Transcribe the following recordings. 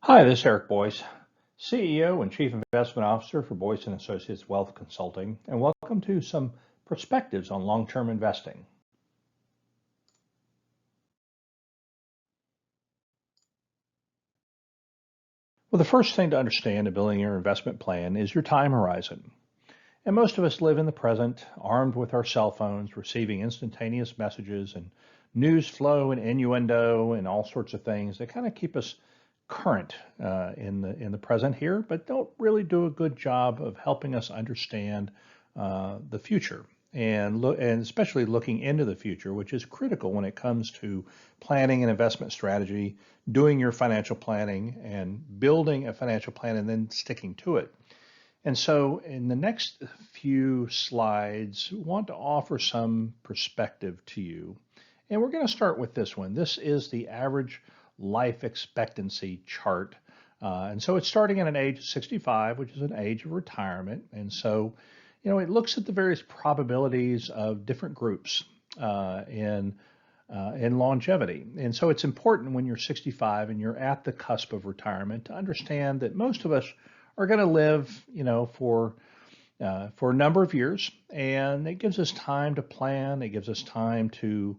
Hi, this is Eric Boyce, CEO and Chief Investment Officer for Boyce & Associates Wealth Consulting, and welcome to some perspectives on long-term investing. Well, the first thing to understand in building your investment plan is your time horizon. And most of us live in the present, armed with our cell phones, receiving instantaneous messages and news flow and innuendo and all sorts of things that kind of keep us current in the present here, but don't really do a good job of helping us understand the future and especially looking into the future, which is critical when it comes to planning an investment strategy, doing your financial planning, and building a financial plan and then sticking to it. And so in the next few slides, I want to offer some perspective to you. And we're going to start with this one. This is the average life expectancy chart. And so it's starting at an age of 65, which is an age of retirement. And so, it looks at the various probabilities of different groups in longevity. And so it's important when you're 65 and you're at the cusp of retirement to understand that most of us are going to live, for a number of years, and it gives us time to plan. It gives us time to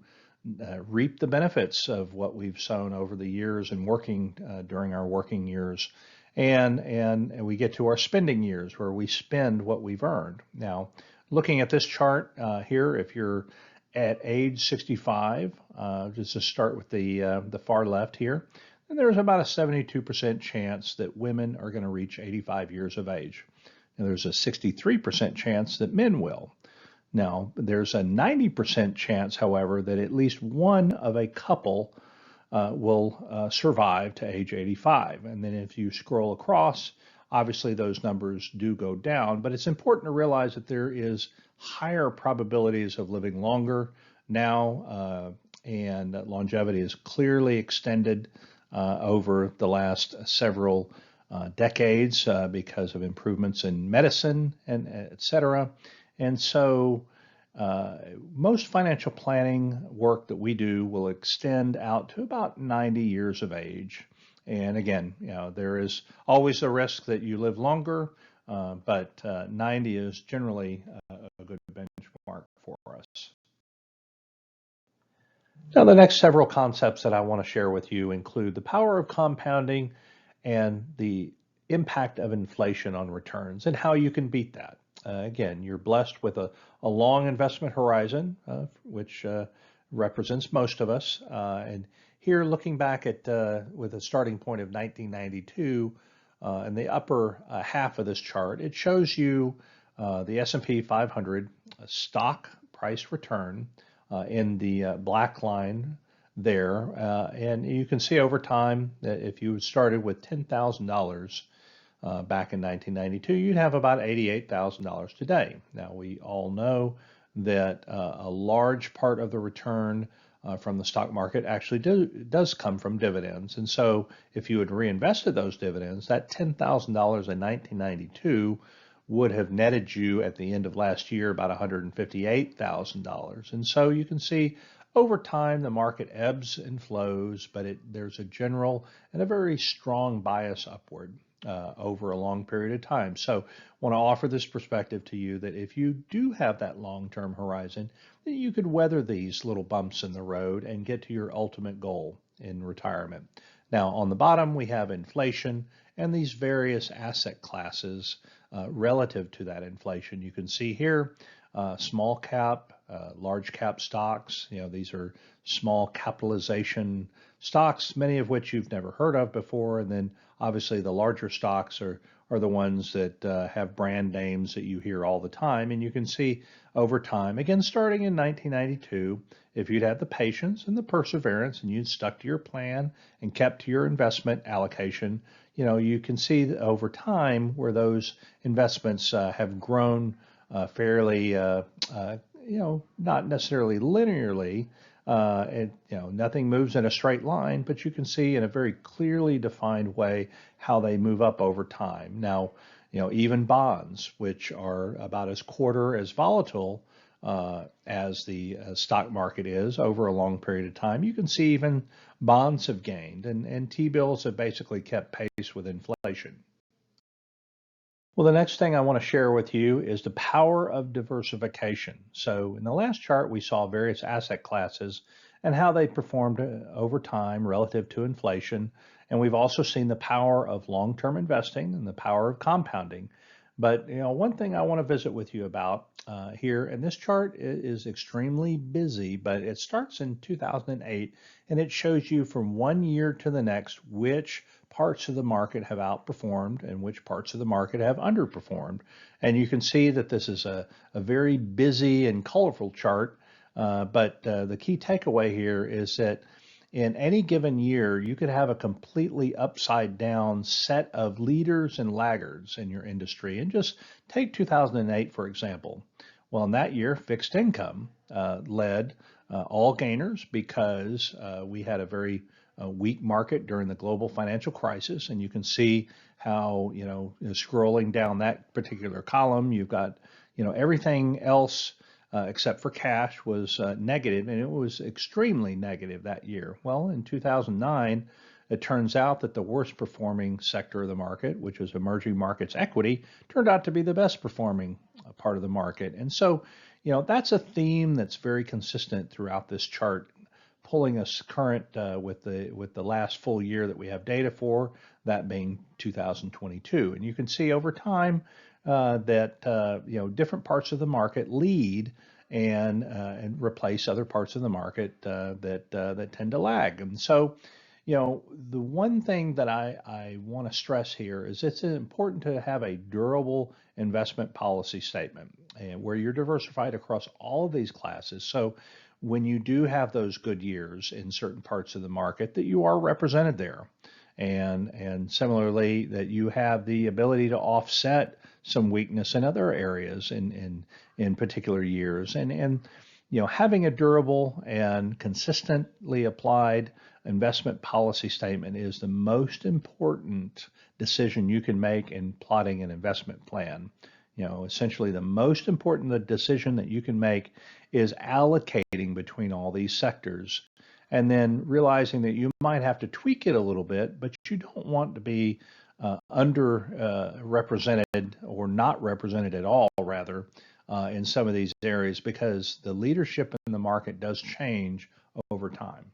reap the benefits of what we've sown over the years and working during our working years, and we get to our spending years where we spend what we've earned. Now, looking at this chart here, if you're at age 65, just to start with the far left here, and there's about a 72% chance that women are going to reach 85 years of age. And there's a 63% chance that men will. Now, there's a 90% chance, however, that at least one of a couple will survive to age 85. And then if you scroll across, obviously those numbers do go down, but it's important to realize that there is higher probabilities of living longer now, and longevity is clearly extended over the last several decades because of improvements in medicine and et cetera. And so most financial planning work that we do will extend out to about 90 years of age. And again, there is always a risk that you live longer, but 90 is generally a good benchmark for us. Now, the next several concepts that I want to share with you include the power of compounding and the impact of inflation on returns and how you can beat that. Again, you're blessed with a long investment horizon, which represents most of us. And here, looking back at with a starting point of 1992, in the upper half of this chart, it shows you the S&P 500 stock price return in the black line there. And you can see over time that if you started with $10,000 back in 1992, you'd have about $88,000 today. Now, we all know that a large part of the return from the stock market actually does come from dividends. And so if you had reinvested those dividends, that $10,000 in 1992 would have netted you at the end of last year about $158,000. And so you can see over time the market ebbs and flows, but there's a general and a very strong bias upward over a long period of time. So I want to offer this perspective to you that if you do have that long-term horizon, then you could weather these little bumps in the road and get to your ultimate goal in retirement. Now, on the bottom, we have inflation and these various asset classes relative to that inflation. You can see here small cap, large cap stocks. These are small capitalization stocks, many of which you've never heard of before. And then obviously the larger stocks are the ones that have brand names that you hear all the time. And you can see over time, again, starting in 1992, if you'd had the patience and the perseverance and you'd stuck to your plan and kept to your investment allocation, you can see that over time where those investments have grown fairly, not necessarily linearly. Nothing moves in a straight line, but you can see in a very clearly defined way how they move up over time. Now, even bonds, which are about as volatile as the stock market is over a long period of time. You can see even bonds have gained, and T-bills have basically kept pace with inflation. Well, the next thing I want to share with you is the power of diversification. So in the last chart, we saw various asset classes and how they performed over time relative to inflation. And we've also seen the power of long-term investing and the power of compounding. But one thing I want to visit with you about here, and this chart is extremely busy, but it starts in 2008, and it shows you from one year to the next which parts of the market have outperformed and which parts of the market have underperformed. And you can see that this is a very busy and colorful chart, but the key takeaway here is that in any given year, you could have a completely upside down set of leaders and laggards in your industry. And just take 2008, for example. Well, in that year, fixed income led all gainers because we had a very weak market during the global financial crisis. And you can see how, scrolling down that particular column, you've got, everything else except for cash was negative, and it was extremely negative that year. Well, in 2009, it turns out that the worst performing sector of the market, which was emerging markets equity, turned out to be the best performing part of the market. And so, that's a theme that's very consistent throughout this chart, pulling us current with the last full year that we have data for, that being 2022. And you can see over time that different parts of the market lead and replace other parts of the market that tend to lag. And so, the one thing that I want to stress here is it's important to have a durable investment policy statement and where you're diversified across all of these classes. So when you do have those good years in certain parts of the market, that you are represented there. And similarly, that you have the ability to offset some weakness in other areas in particular years. And having a durable and consistently applied investment policy statement is the most important decision you can make in plotting an investment plan. Essentially the most important decision that you can make is allocating between all these sectors, and then realizing that you might have to tweak it a little bit, but you don't want to be underrepresented or not represented at all, rather, in some of these areas, because the leadership in the market does change over time.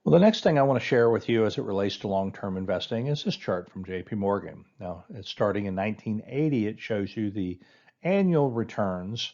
Well, the next thing I want to share with you as it relates to long-term investing is this chart from JP Morgan. Now, it's starting in 1980. It shows you the annual returns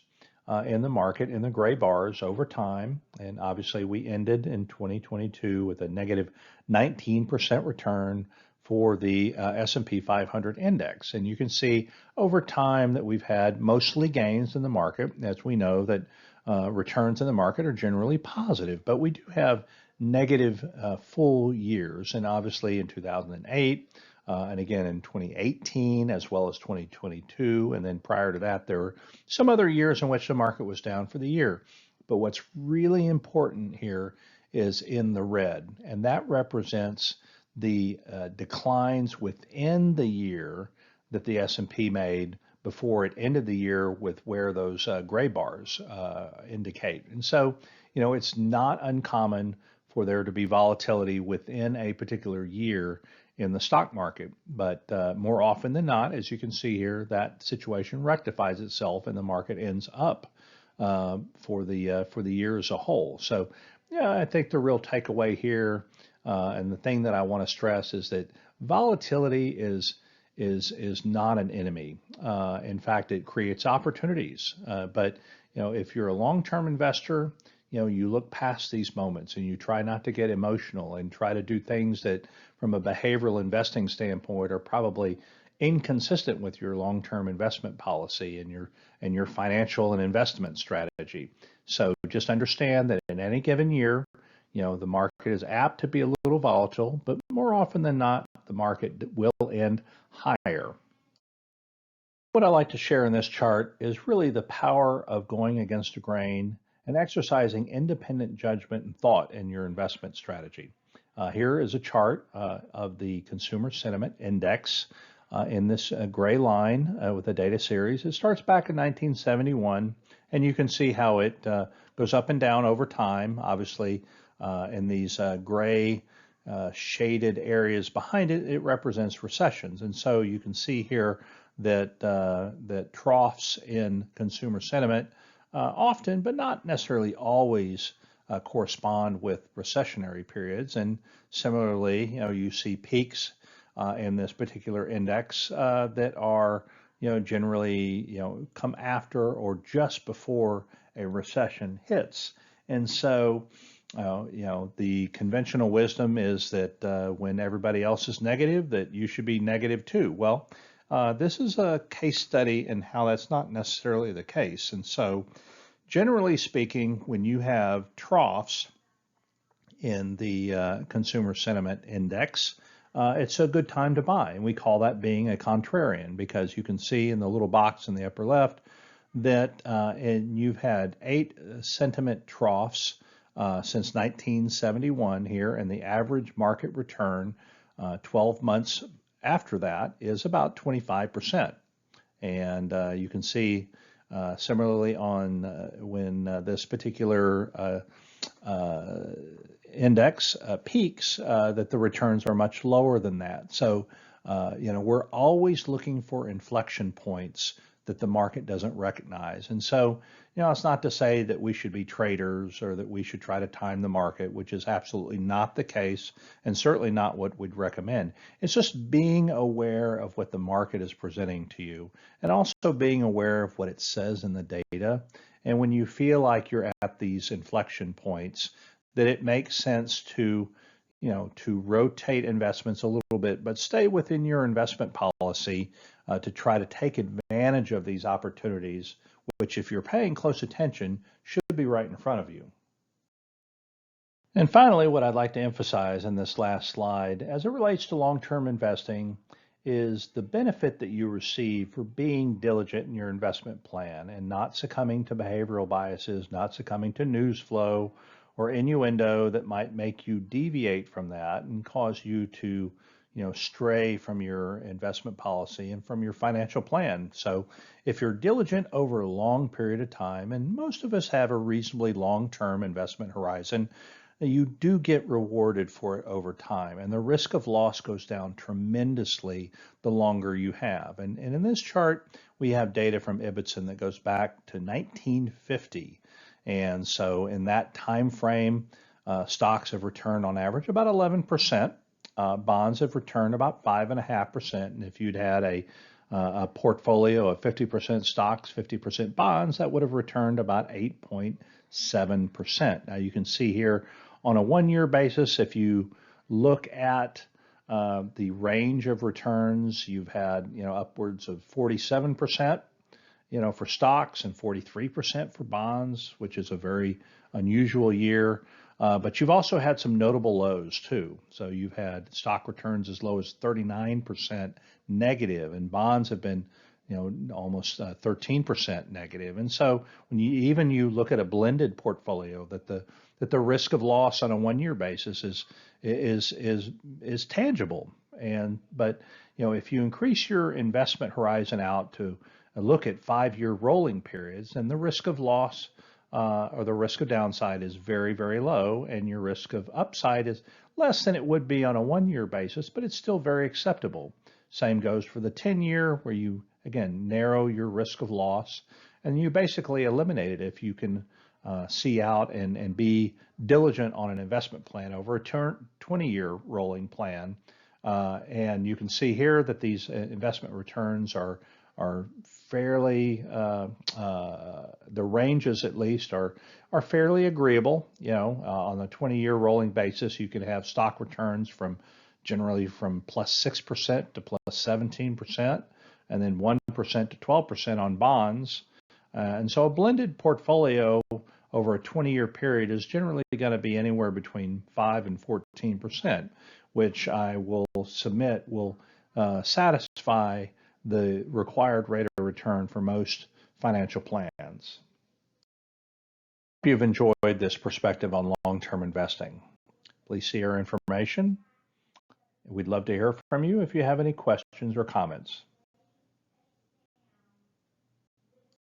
in the market in the gray bars over time. And obviously, we ended in 2022 with a negative 19% return for the S&P 500 index. And you can see over time that we've had mostly gains in the market, as we know that returns in the market are generally positive, but we do have negative full years. And obviously in 2008, and again in 2018, as well as 2022. And then prior to that, there were some other years in which the market was down for the year. But what's really important here is in the red, and that represents the declines within the year that the S&P made before it ended the year with where those gray bars indicate. And so, it's not uncommon for there to be volatility within a particular year in the stock market. But more often than not, as you can see here, that situation rectifies itself and the market ends up for the year as a whole. So, I think the real takeaway here, and the thing that I want to stress, is that volatility is not an enemy. In fact, it creates opportunities. But if you're a long-term investor, you look past these moments and you try not to get emotional and try to do things that from a behavioral investing standpoint are probably inconsistent with your long-term investment policy and your financial and investment strategy. So just understand that in any given year, the market is apt to be a little volatile, but more often than not, the market will end higher. What I like to share in this chart is really the power of going against the grain and exercising independent judgment and thought in your investment strategy. Here is a chart of the Consumer Sentiment Index in this gray line with the data series. It starts back in 1971, And you can see how it goes up and down over time. Obviously, in these gray shaded areas behind it, it represents recessions. And so you can see here that that troughs in consumer sentiment often, but not necessarily always, correspond with recessionary periods. And similarly, you see peaks in this particular index that are, generally, come after or just before a recession hits. And so, the conventional wisdom is that when everybody else is negative, that you should be negative too. Well, this is a case study in how that's not necessarily the case. And so, generally speaking, when you have troughs in the consumer sentiment index, it's a good time to buy. And we call that being a contrarian, because you can see in the little box in the upper left that and you've had 8 sentiment troughs since 1971 here, and the average market return 12 months after that is about 25%. And you can see similarly on when this particular index peaks, that the returns are much lower than that. So, we're always looking for inflection points that the market doesn't recognize. And so, it's not to say that we should be traders or that we should try to time the market, which is absolutely not the case, and certainly not what we'd recommend. It's just being aware of what the market is presenting to you, and also being aware of what it says in the data. And when you feel like you're at these inflection points, that it makes sense to, to rotate investments a little bit, but stay within your investment policy to try to take advantage of these opportunities, which, if you're paying close attention, should be right in front of you. And finally, what I'd like to emphasize in this last slide, as it relates to long-term investing, is the benefit that you receive for being diligent in your investment plan and not succumbing to behavioral biases, not succumbing to news flow or innuendo that might make you deviate from that and cause you to, stray from your investment policy and from your financial plan. So if you're diligent over a long period of time, and most of us have a reasonably long-term investment horizon, you do get rewarded for it over time, and the risk of loss goes down tremendously the longer you have. And in this chart, we have data from Ibbotson that goes back to 1950. And so in that time frame, stocks have returned on average about 11%. Bonds have returned about 5.5%. And if you'd had a portfolio of 50% stocks, 50% bonds, that would have returned about 8.7%. Now you can see here on a one-year basis, if you look at the range of returns, you've had, upwards of 47%, for stocks and 43% for bonds, which is a very unusual year. But you've also had some notable lows too. So you've had stock returns as low as 39% negative, and bonds have been, almost 13% negative. And so when you look at a blended portfolio, that the risk of loss on a one-year basis is tangible. But if you increase your investment horizon out to look at 5-year rolling periods, then the risk of loss or the risk of downside is very, very low, and your risk of upside is less than it would be on a one-year basis, but it's still very acceptable. Same goes for the 10-year, where you, again, narrow your risk of loss, and you basically eliminate it if you can see out and be diligent on an investment plan over a 20-year rolling plan. And you can see here that these investment returns are fairly, the ranges at least are fairly agreeable. On a 20-year rolling basis, you can have stock returns generally from plus 6% to plus 17%, and then 1% to 12% on bonds. And so a blended portfolio over a 20-year period is generally going to be anywhere between 5 and 14%, which I will submit will satisfy the required rate of return for most financial plans. Hope you've enjoyed this perspective on long-term investing. Please see our information. We'd love to hear from you if you have any questions or comments.